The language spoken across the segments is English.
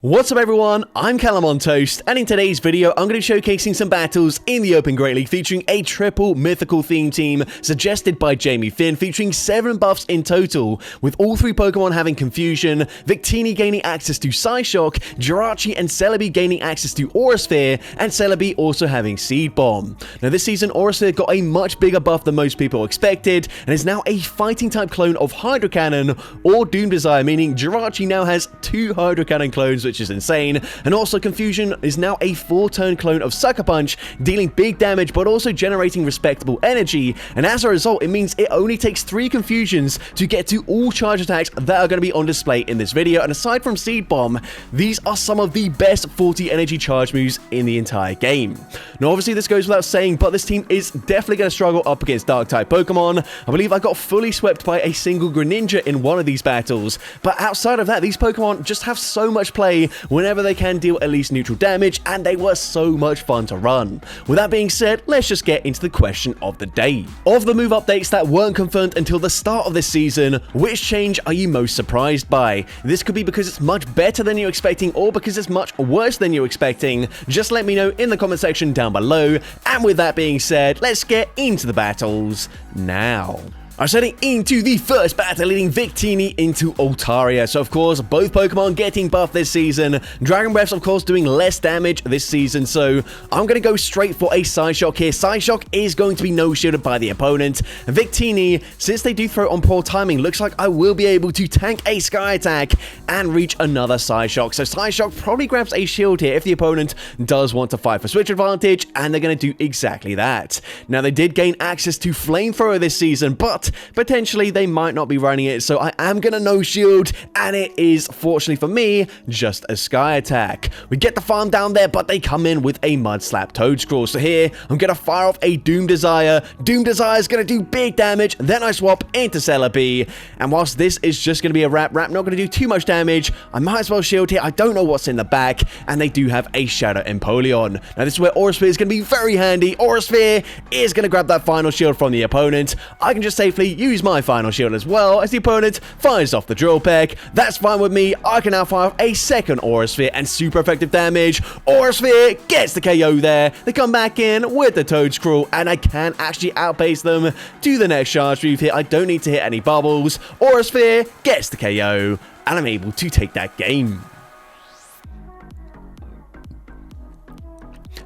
What's up everyone, I'm CallumOnToast, and in today's video I'm going to be showcasing some battles in the Open Great League featuring a triple mythical theme team suggested by Jamie Finn, featuring 7 buffs in total, with all 3 Pokemon having Confusion, Victini gaining access to Psyshock, Jirachi and Celebi gaining access to Aura Sphere, and Celebi also having Seed Bomb. Now this season Aura Sphere got a much bigger buff than most people expected, and is now a fighting type clone of Hydro Cannon or Doom Desire, meaning Jirachi now has 2 Hydro Cannon clones, which is insane, and also Confusion is now a 4-turn clone of Sucker Punch, dealing big damage but also generating respectable energy, and as a result it means it only takes 3 Confusions to get to all charge attacks that are going to be on display in this video. And aside from Seed Bomb, these are some of the best 40 energy charge moves in the entire game. Now obviously this goes without saying, but this team is definitely going to struggle up against dark type Pokemon. I believe I got fully swept by a single Greninja in one of these battles, but outside of that these Pokemon just have so much play whenever they can deal at least neutral damage, and they were so much fun to run. With that being said, let's just get into the question of the day. Of the move updates that weren't confirmed until the start of this season, which change are you most surprised by? This could be because it's much better than you're expecting, or because it's much worse than you're expecting. Just let me know in the comment section down below. And with that being said, let's get into the battles now. I'm setting into the first battle, leading Victini into Altaria. So of course, both Pokemon getting buffed this season. Dragon Breath's of course doing less damage this season, so I'm going to go straight for a Psyshock here. Psyshock is going to be no-shielded by the opponent. Victini, since they do throw on poor timing, looks like I will be able to tank a Sky Attack and reach another Psyshock. So Psyshock probably grabs a shield here if the opponent does want to fight for switch advantage, and they're going to do exactly that. Now they did gain access to Flamethrower this season, but potentially they might not be running it, so I am gonna no shield, and it is, fortunately for me, just a Sky Attack. We get the farm down there, but they come in with a Mud Slap Toadscrawl. So here I'm gonna fire off a Doom Desire. Doom Desire is gonna do big damage, then I swap into Celebi, and whilst this is just gonna be a wrap not gonna do too much damage, I might as well shield here. I don't know what's in the back, and they do have a Shadow Empoleon. Now this is where Aura Sphere is gonna be very handy. Aura Sphere is gonna grab that final shield from the opponent. I can just safely use my final shield as well as the opponent fires off the Drill Peck. That's fine with me. I can now fire off a second Aura Sphere and super effective damage. Aura Sphere gets the KO there. They come back in with the Toadscrawl, and I can actually outpace them to the next charge move here. I don't need to hit any bubbles. Aura Sphere gets the KO, and I'm able to take that game.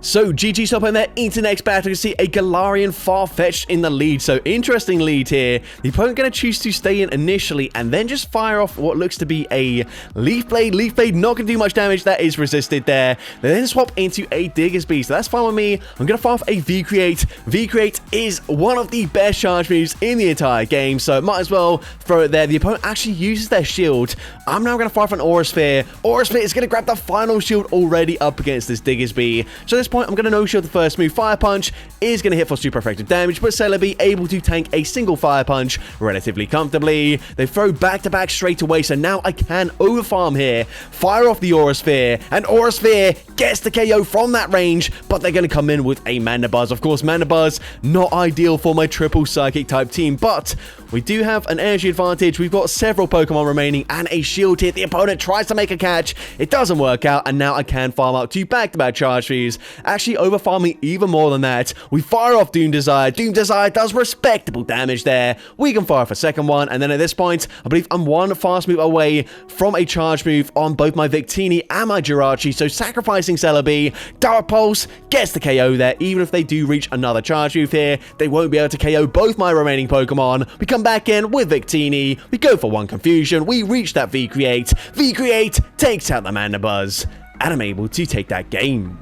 So GG stop in there into next battle. You see a Galarian Farfetch'd in the lead. So interesting lead here. The opponent going to choose to stay in initially and then just fire off what looks to be a Leaf Blade. Leaf Blade not going to do much damage. That is resisted there. They then swap into a Digger's Beast. So that's fine with me. I'm going to fire off a V-Create. V-Create is one of the best charge moves in the entire game, so might as well throw it there. The opponent actually uses their shield. I'm now going to fire off an Aura Sphere. Aura Sphere is going to grab the final shield already up against this Digger's Beast. So this point I'm going to no-shield the first move. Fire Punch is going to hit for super effective damage, but Celebi able to tank a single Fire Punch relatively comfortably. They throw back-to-back straight away, so now I can overfarm here. Fire off the Aura Sphere, and Aura Sphere gets the KO from that range, but they're going to come in with a Mana Buzz. Of course, Mana Buzz not ideal for my triple Psychic type team, but we do have an energy advantage. We've got several Pokemon remaining and a shield here. The opponent tries to make a catch. It doesn't work out, and now I can farm out 2 back-to-back charge fees. Actually overfarming even more than that. We fire off Doom Desire. Doom Desire does respectable damage there. We can fire off a second one, and then at this point, I believe I'm one fast move away from a charge move on both my Victini and my Jirachi, so sacrificing Celebi. Dark Pulse gets the KO there. Even if they do reach another charge move here, they won't be able to KO both my remaining Pokemon. We come back in with Victini. We go for 1 Confusion. We reach that V-Create. V-Create takes out the Mana Buzz, and I'm able to take that game.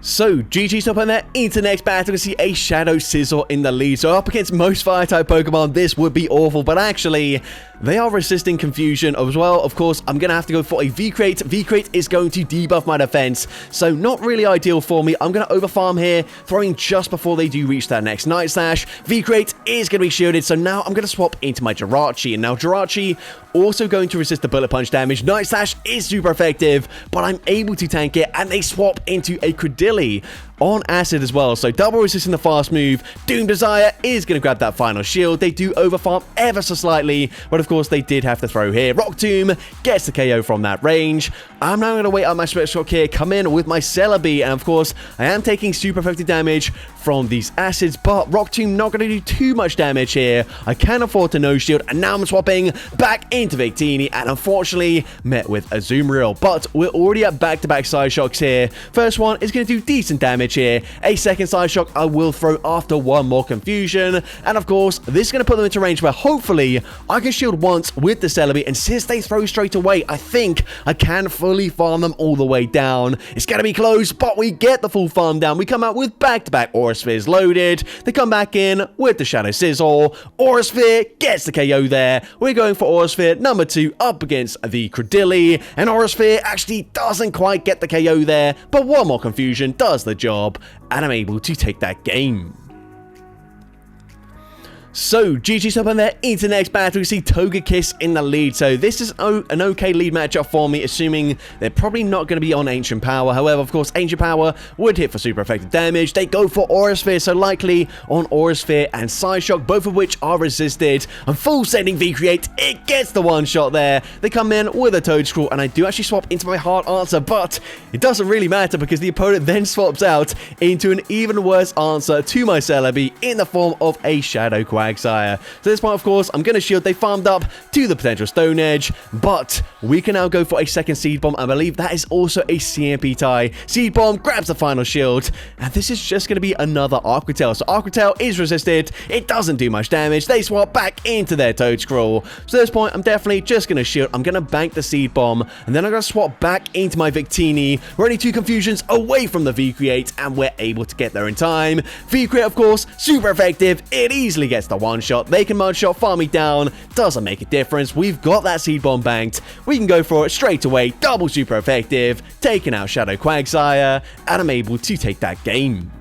So, GG stop on there into next battle to see a Shadow Scizor in the lead. So up against most Fire-type Pokemon, this would be awful, but actually, they are resisting Confusion as well. Of course, I'm going to have to go for a V-Create. V-Create is going to debuff my defense, so not really ideal for me. I'm going to overfarm here, throwing just before they do reach that next Night Slash. V-Create is going to be shielded, so now I'm going to swap into my Jirachi, and now Jirachi also going to resist the Bullet Punch damage. Night Slash is super effective, but I'm able to tank it, and they swap into a Credilli. on acid as well. So double resisting the fast move. Doom Desire is going to grab that final shield. They do overfarm ever so slightly, but of course they did have to throw here. Rock Tomb gets the KO from that range. I'm now going to wait out my Spectre Shock here, come in with my Celebi, and of course I am taking super effective damage from these acids, but Rock Tomb not going to do too much damage here. I can afford to no shield, and now I'm swapping back into Victini, and unfortunately met with a Zoom Reel, but we're already at back-to-back Side Shocks here. First one is going to do decent damage here. A second Side Shock I will throw after one more Confusion, and of course this is going to put them into range where hopefully I can shield once with the Celebi, and since they throw straight away, I think I can fully farm them all the way down. It's going to be close, but we get the full farm down. We come out with back-to-back Aura Spheres loaded. They come back in with the Shadow Sizzle. Aura Sphere gets the KO there. We're going for Aura Sphere number 2 up against the Credilli, and Aura Sphere actually doesn't quite get the KO there, but one more Confusion does the job, and I'm able to take that game. So, GG's up on there into the next battle. We see Togekiss in the lead. So, this is an okay lead matchup for me, assuming they're probably not going to be on Ancient Power. However, of course, Ancient Power would hit for super effective damage. They go for Aura Sphere, so likely on Aura Sphere and Psyshock, both of which are resisted. And full sending V-Create, it gets the one shot there. They come in with a Toedscruel, and I do actually swap into my hard answer, but it doesn't really matter because the opponent then swaps out into an even worse answer to my Celebi in the form of a Shadow Quagsire. So this point, of course, I'm going to shield. They farmed up to the potential Stone Edge, but we can now go for a second Seed Bomb. I believe that is also a CMP tie. Seed Bomb grabs the final shield, and this is just going to be another Aqua Tail. So Aqua Tail is resisted. It doesn't do much damage. They swap back into their Toedscruel. So at this point, I'm definitely just going to shield. I'm going to bank the Seed Bomb, and then I'm going to swap back into my Victini. We're only 2 Confusions away from the V-Create, and we're able to get there in time. V-Create, of course, super effective. It easily gets the one shot. They can mud shot, farm me down, doesn't make a difference. We've got that Seed Bomb banked. We can go for it straight away, double super effective, taking out Shadow Quagsire, and I'm able to take that game.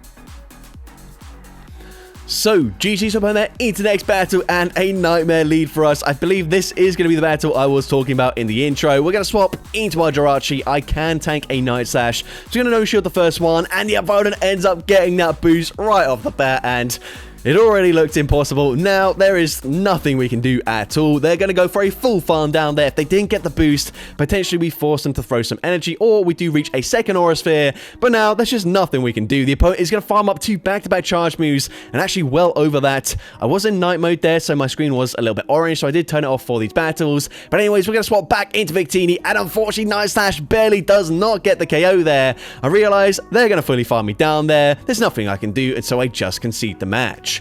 So, GG's up on there into the next battle, and a nightmare lead for us. I believe this is going to be the battle I was talking about in the intro. We're going to swap into our Jirachi. I can tank a Night Slash. So, we're going to no-shield the first one, and the opponent ends up getting that boost right off the bat, and it already looked impossible. Now, there is nothing we can do at all. They're going to go for a full farm down there. If they didn't get the boost, potentially we force them to throw some energy, or we do reach a second Aura Sphere. But now, there's just nothing we can do. The opponent is going to farm up 2 back-to-back charge moves, and actually well over that. I was in night mode there, so my screen was a little bit orange, so I did turn it off for these battles. But anyways, we're going to swap back into Victini, and unfortunately, Night Slash barely does not get the KO there. I realize they're going to fully farm me down there. There's nothing I can do, and so I just concede the match.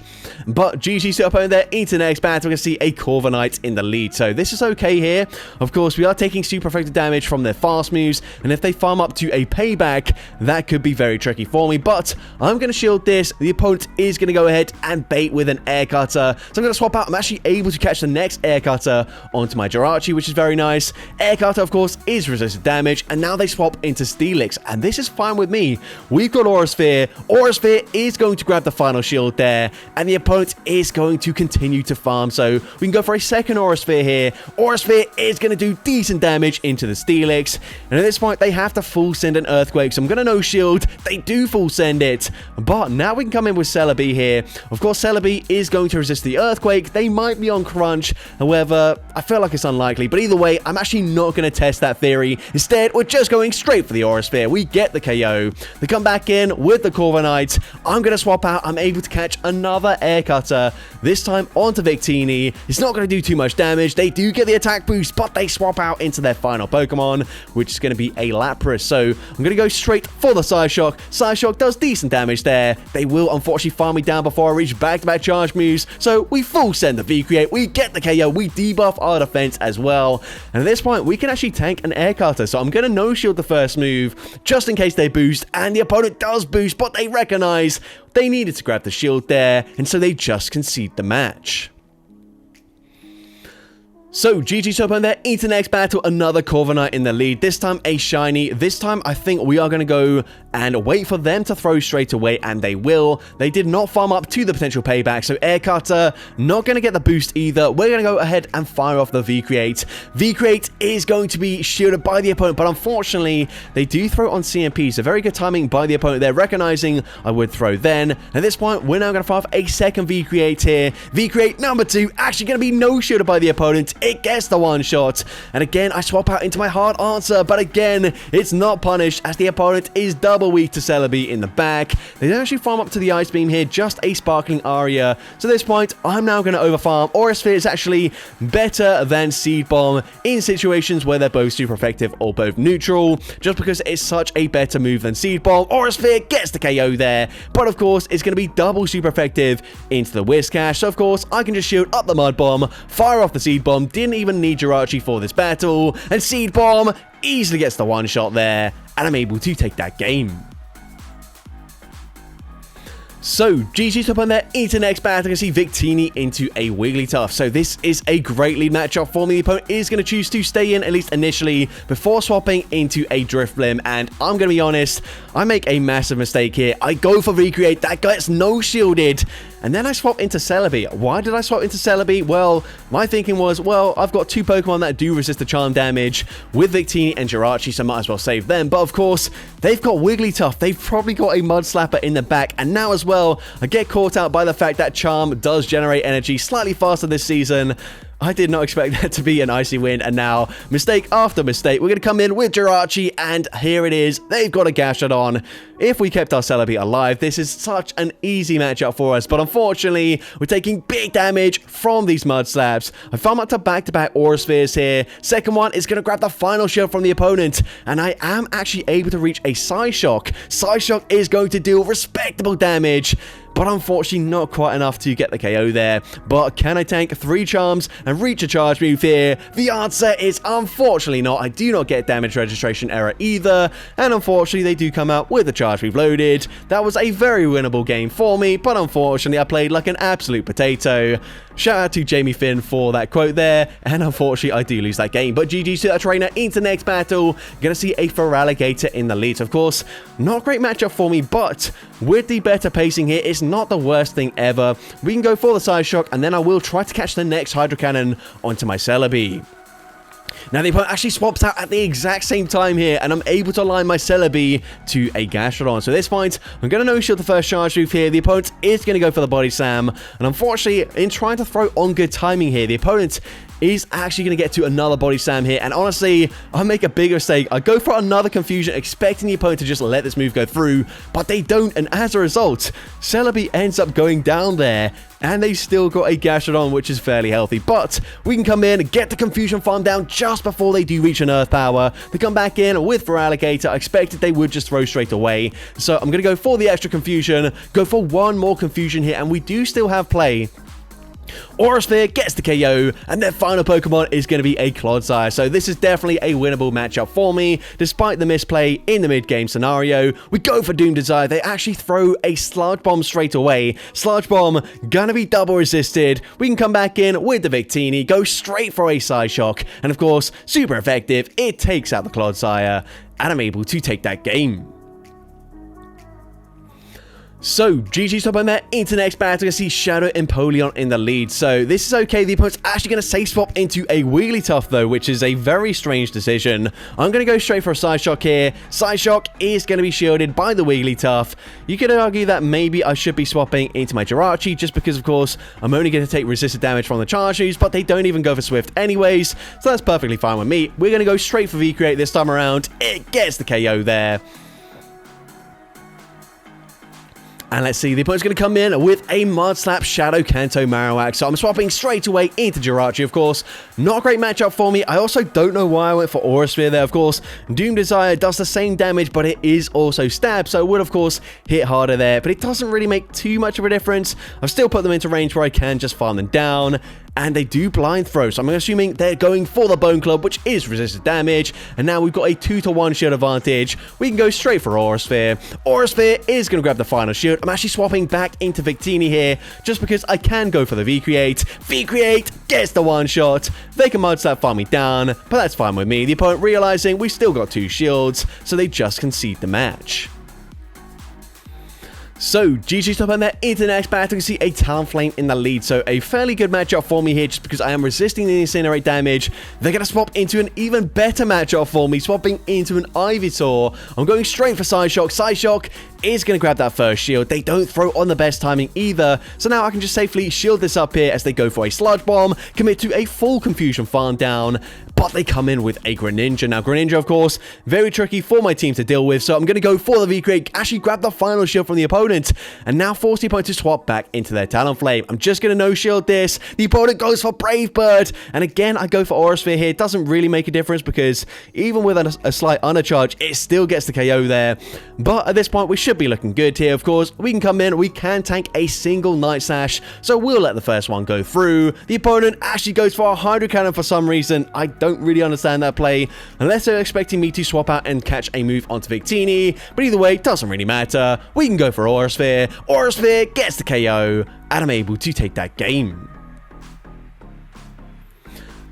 But GG's up on there into the next battle. We're going to see a Corviknight in the lead. So this is okay here. Of course, we are taking super effective damage from their fast moves. And if they farm up to a payback, that could be very tricky for me. But I'm going to shield this. The opponent is going to go ahead and bait with an Air Cutter. So I'm going to swap out. I'm actually able to catch the next Air Cutter onto my Jirachi, which is very nice. Air Cutter, of course, is resisted damage. And now they swap into Steelix. And this is fine with me. We've got Aura Sphere. Aura Sphere is going to grab the final shield there. And the opponent is going to continue to farm, so we can go for a second Aura Sphere here. Aura Sphere is going to do decent damage into the Steelix, and at this point they have to full send an Earthquake, so I'm going to no shield. They do full send it, but now we can come in with Celebi here. Of course, Celebi is going to resist the Earthquake. They might be on Crunch, however, I feel like it's unlikely, but either way, I'm actually not going to test that theory. Instead, we're just going straight for the Aura Sphere. We get the KO. They come back in with the Corviknight. I'm going to swap out. I'm able to catch another Air Cutter, this time onto Victini. It's not going to do too much damage. They do get the attack boost, but they swap out into their final Pokemon, which is going to be a Lapras. So I'm going to go straight for the Psyshock. Psyshock does decent damage there. They will unfortunately farm me down before I reach back-to-back charge moves. So we full send the V-Create. We get the KO. We debuff our defense as well. And at this point, we can actually tank an Air Cutter. So I'm going to no-shield the first move, just in case they boost. And the opponent does boost, but they recognize they needed to grab the shield there, and so they just concede the match. So, GG's up on there, into next battle, another Corviknight in the lead, this time a shiny. This time, I think we are going to go and wait for them to throw straight away, and they will. They did not farm up to the potential payback, so Air Cutter, not going to get the boost either. We're going to go ahead and fire off the V-Create. V-Create is going to be shielded by the opponent, but unfortunately, they do throw on CMP, so very good timing by the opponent there, recognizing I would throw then. At this point, we're now going to fire off a second V-Create here. V-Create number 2, actually going to be no-shielded by the opponent. It gets the one shot, and again I swap out into my hard answer, but again it's not punished as the opponent is double weak to Celebi in the back. They don't actually farm up to the Ice Beam here, just a Sparkling Aria. So at this point I'm now going to overfarm. Aura Sphere is actually better than Seed Bomb in situations where they're both super effective or both neutral, just because it's such a better move than Seed Bomb. Aura Sphere gets the KO there, but of course it's going to be double super effective into the Whiscash, so of course I can just shield up the Mud Bomb, fire off the Seed Bomb. Didn't even need Jirachi for this battle, and Seed Bomb easily gets the one shot there, and I'm able to take that game. So, GG's up on there, into next battle, I can see Victini into a Wigglytuff. So this is a great lead matchup for me. The opponent is going to choose to stay in, at least initially, before swapping into a Drifblim. And I'm going to be honest, I make a massive mistake here. I go for Recreate, that gets no shielded. And then I swap into Celebi. Why did I swap into Celebi? Well, my thinking was, well, I've got two Pokemon that do resist the charm damage with Victini and Jirachi, so I might as well save them. But of course, they've got Wigglytuff. They've probably got a Mud Slapper in the back. And now as well, I get caught out by the fact that Charm does generate energy slightly faster this season. I did not expect that to be an Icy Wind, and now, mistake after mistake, we're going to come in with Jirachi, and here it is. They've got a Gastrodon. If we kept our Celebi alive, this is such an easy matchup for us, but unfortunately, we're taking big damage from these Mud Slaps. I farm up to back-to-back Aura Spheres here. Second one is going to grab the final shield from the opponent, and I am actually able to reach a Psyshock. Psyshock is going to deal respectable damage, but unfortunately not quite enough to get the KO there. But can I tank 3 charms and reach a charge move here? The answer is unfortunately not. I do not get damage registration error either, and unfortunately they do come out with a charge move loaded. That was a very winnable game for me, but unfortunately I played like an absolute potato. Shout out to Jamie Finn for that quote there, and unfortunately I do lose that game. But GG's to that trainer into next battle. Gonna see a Feraligatr in the lead. Of course, not a great matchup for me, but with the better pacing here, it's not the worst thing ever. We can go for the Psyshock, and then I will try to catch the next Hydro Cannon onto my Celebi. Now, the opponent actually swaps out at the exact same time here, and I'm able to align my Celebi to a Gastrodon. So at this point, I'm going to no-shield the first charge move here. The opponent is going to go for the Body Slam, and unfortunately, in trying to throw on good timing here, the opponent is actually going to get to another Body Slam here, and honestly, I make a big mistake. I go for another Confusion, expecting the opponent to just let this move go through, but they don't, and as a result, Celebi ends up going down there, and they still got a Gastrodon, which is fairly healthy. But we can come in, get the Confusion farm down just before they do reach an Earth Power. They come back in with Feraligatr. I expected they would just throw straight away. So I'm going to go for the extra Confusion, go for one more Confusion here, and we do still have play. Aura Sphere gets the KO, and their final Pokemon is going to be a Clodsire. So this is definitely a winnable matchup for me, despite the misplay in the mid-game scenario. We go for Doom Desire. They actually throw a Sludge Bomb straight away. Sludge Bomb gonna be double resisted. We can come back in with the Victini, go straight for a Psyshock, and of course, super effective. It takes out the Clodsire, and I'm able to take that game. So, GG's top on there, into next battle, I see Shadow Empoleon in the lead. So, this is okay. The opponent's actually going to safe swap into a Wigglytuff, though, which is a very strange decision. I'm going to go straight for a Psyshock here. Psyshock is going to be shielded by the Wigglytuff. You could argue that maybe I should be swapping into my Jirachi, just because, of course, I'm only going to take resisted damage from the charge moves, but they don't even go for Swift anyways, so that's perfectly fine with me. We're going to go straight for V-Create this time around. It gets the KO there. And let's see, the opponent's going to come in with a Mud Slap Shadow Kanto Marowak. So I'm swapping straight away into Jirachi, of course. Not a great matchup for me. I also don't know why I went for Aura Sphere there, of course. Doom Desire does the same damage, but it is also stab. So it would, of course, hit harder there. But it doesn't really make too much of a difference. I've still put them into range where I can just farm them down. and they do blind throw. So I'm assuming they're going for the Bone Club, which is resisted damage. And now we've got a 2-to-1 shield advantage. We can go straight for Aura Sphere. Aura Sphere is going to grab the final shield. I'm actually swapping back into Victini here, just because I can go for the V-Create. V-Create gets the one shot. They can Mud Slap farm me down, but that's fine with me. The opponent realizing we still got 2 shields, so they just concede the match. So, GG's top end there into the next battle. You can see a Talonflame in the lead. So, a fairly good matchup for me here just because I am resisting the Incinerate damage. They're going to swap into an even better matchup for me, swapping into an Ivysaur. I'm going straight for Side Shock. Side Shock is going to grab that first shield. They don't throw on the best timing either. So now I can just safely shield this up here as they go for a Sludge Bomb, commit to a full Confusion farm down, but they come in with a Greninja. Now, Greninja, of course, very tricky for my team to deal with, so I'm going to go for the V-Create, actually grab the final shield from the opponent, and now force the opponent to swap back into their Talonflame. I'm just going to no-shield this. The opponent goes for Brave Bird, and again, I go for Aura Sphere here. It doesn't really make a difference because even with a slight undercharge, it still gets the KO there. But at this point, we should be looking good here, of course. We can come in, we can tank a single Night Slash, so we'll let the first one go through. The opponent actually goes for a Hydro Cannon for some reason. I don't really understand that play, unless they're expecting me to swap out and catch a move onto Victini, but either way, it doesn't really matter. We can go for Aura Sphere. Aura Sphere gets the KO, and I'm able to take that game.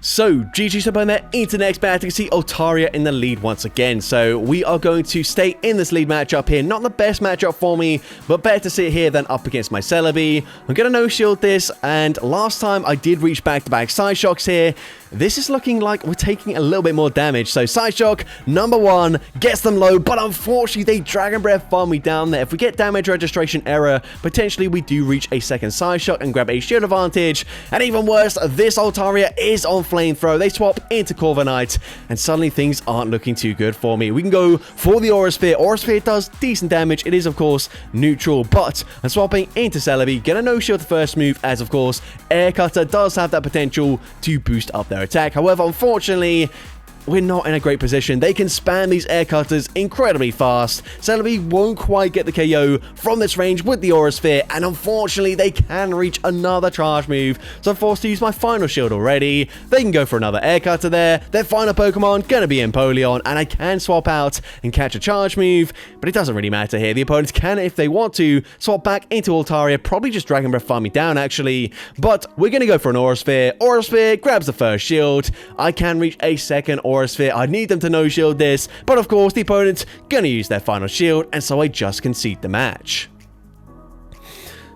So, GG's up on there into the next battle. You can see Altaria in the lead once again. So, we are going to stay in this lead matchup here. Not the best matchup for me, but better to sit here than up against my Celebi. I'm going to no-shield this, and last time I did reach back-to-back Side Shocks here. This is looking like we're taking a little bit more damage. So, Side Shock, number 1, gets them low, but unfortunately, they Dragon Breath farm me down there. If we get damage registration error, potentially we do reach a second Side Shock and grab a shield advantage. And even worse, this Altaria is on Flamethrower. They swap into Corviknight, and suddenly things aren't looking too good for me. We can go for the Aura Sphere. Aura Sphere does decent damage. It is, of course, neutral, but I'm swapping into Celebi. Get a no-shield the first move, as, of course, Air Cutter does have that potential to boost up their attack. However, unfortunately, we're not in a great position. They can spam these Air Cutters incredibly fast. Celebi won't quite get the KO from this range with the Aura Sphere, and unfortunately, they can reach another charge move, so I'm forced to use my final shield already. They can go for another Air Cutter there. Their final Pokemon gonna be Empoleon, and I can swap out and catch a charge move, but it doesn't really matter here. The opponents can, if they want to, swap back into Altaria, probably just Dragon Breath farm me down, actually, but we're gonna go for an Aura Sphere. Aura Sphere grabs the first shield. I can reach a second Aura Sphere. I need them to no-shield this, but of course the opponent's gonna use their final shield, and so I just concede the match.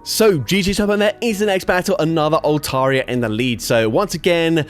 So, GG's up on there is the next battle, another Altaria in the lead. So, once again,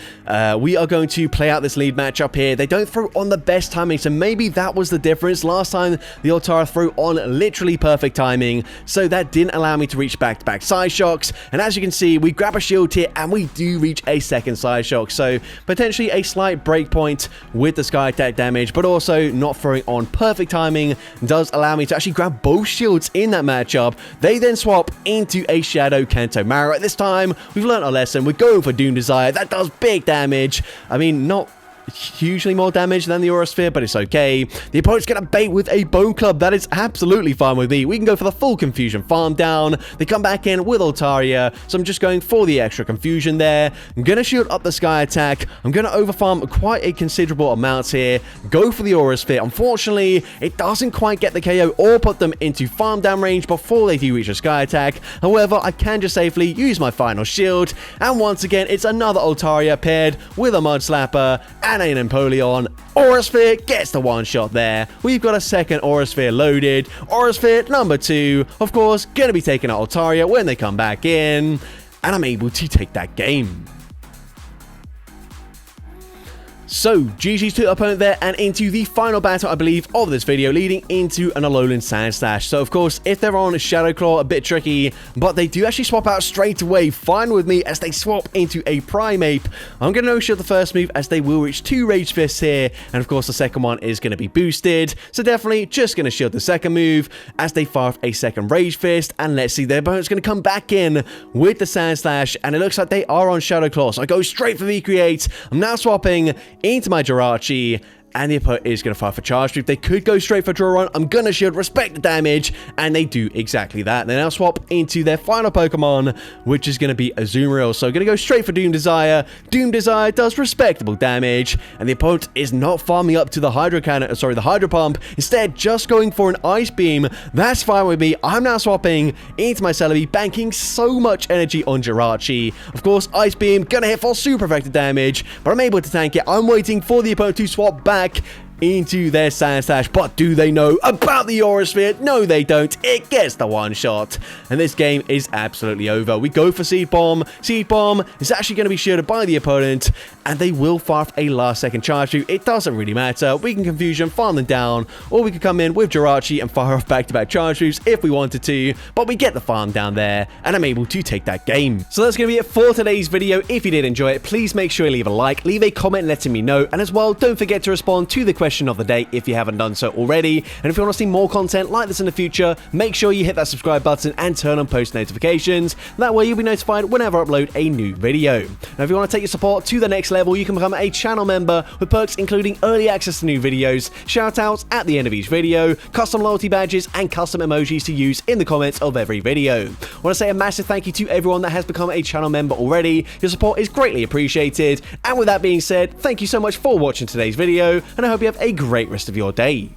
we are going to play out this lead matchup here. They don't throw on the best timing, so maybe that was the difference. Last time, the Altaria threw on literally perfect timing, so that didn't allow me to reach back-to-back Side Shocks. And as you can see, we grab a shield here, and we do reach a second Side Shock. So, potentially a slight break point with the Sky Attack damage, but also not throwing on perfect timing does allow me to actually grab both shields in that matchup. They then swap into a Shadow Kanto Mara. At this time, we've learned our lesson. We're going for Doom Desire. That does big damage. I mean, not hugely more damage than the Aura Sphere, but it's okay. The opponent's gonna bait with a Bone Club. That is absolutely fine with me. We can go for the full Confusion farm down. They come back in with Altaria, so I'm just going for the extra Confusion there. I'm gonna shield up the Sky Attack. I'm gonna overfarm quite a considerable amount here. Go for the Aura Sphere. Unfortunately, it doesn't quite get the KO or put them into farm down range before they do reach a Sky Attack. However, I can just safely use my final shield, and once again, it's another Altaria paired with a Mud Slapper and an Empoleon. Aura Sphere gets the one shot there. We've got a second Aura Sphere loaded. Aura Sphere number 2, of course, gonna be taking out Altaria when they come back in, and I'm able to take that game. So, GG's to the opponent there, and into the final battle, I believe, of this video, leading into an Alolan Sandslash. So, of course, if they're on Shadow Claw, a bit tricky, but they do actually swap out straight away, fine with me, as they swap into a Primeape. I'm going to no-shield the first move, as they will reach 2 Rage Fists here, and of course, the second one is going to be boosted. So, definitely just going to shield the second move, as they fire off a second Rage Fist, and let's see, their opponent's going to come back in with the Sandslash, and it looks like they are on Shadow Claw, so I go straight for V-Create. I'm now swapping into my Jirachi, and the opponent is going to fire for charge move. They could go straight for draw run. I'm going to shield, respect the damage, and they do exactly that. They now swap into their final Pokemon, which is going to be Azumarill. So going to go straight for Doom Desire. Doom Desire does respectable damage, and the opponent is not farming up to the Hydro Cannon, sorry, the Hydro Pump. Instead, just going for an Ice Beam. That's fine with me. I'm now swapping into my Celebi, banking so much energy on Jirachi. Of course, Ice Beam gonna hit for super effective damage, but I'm able to tank it. I'm waiting for the opponent to swap back into their Sand Slash, but do they know about the Aura Sphere? No, they don't. It gets the one shot, and this game is absolutely over. We go for Seed Bomb. Seed Bomb is actually going to be shielded by the opponent, and they will fire a last-second charge move. It doesn't really matter. We can Confusion, farm them down, or we could come in with Jirachi and fire off back-to-back charge moves if we wanted to, but we get the farm down there, and I'm able to take that game. So that's going to be it for today's video. If you did enjoy it, please make sure you leave a like, leave a comment letting me know, and as well, don't forget to respond to the question of the day if you haven't done so already. And if you want to see more content like this in the future, make sure you hit that subscribe button and turn on post notifications. That way you'll be notified whenever I upload a new video. Now if you want to take your support to the next level, you can become a channel member with perks including early access to new videos, shoutouts at the end of each video, custom loyalty badges, and custom emojis to use in the comments of every video. I want to say a massive thank you to everyone that has become a channel member already. Your support is greatly appreciated. And with that being said, thank you so much for watching today's video, and I hope you have a great rest of your day.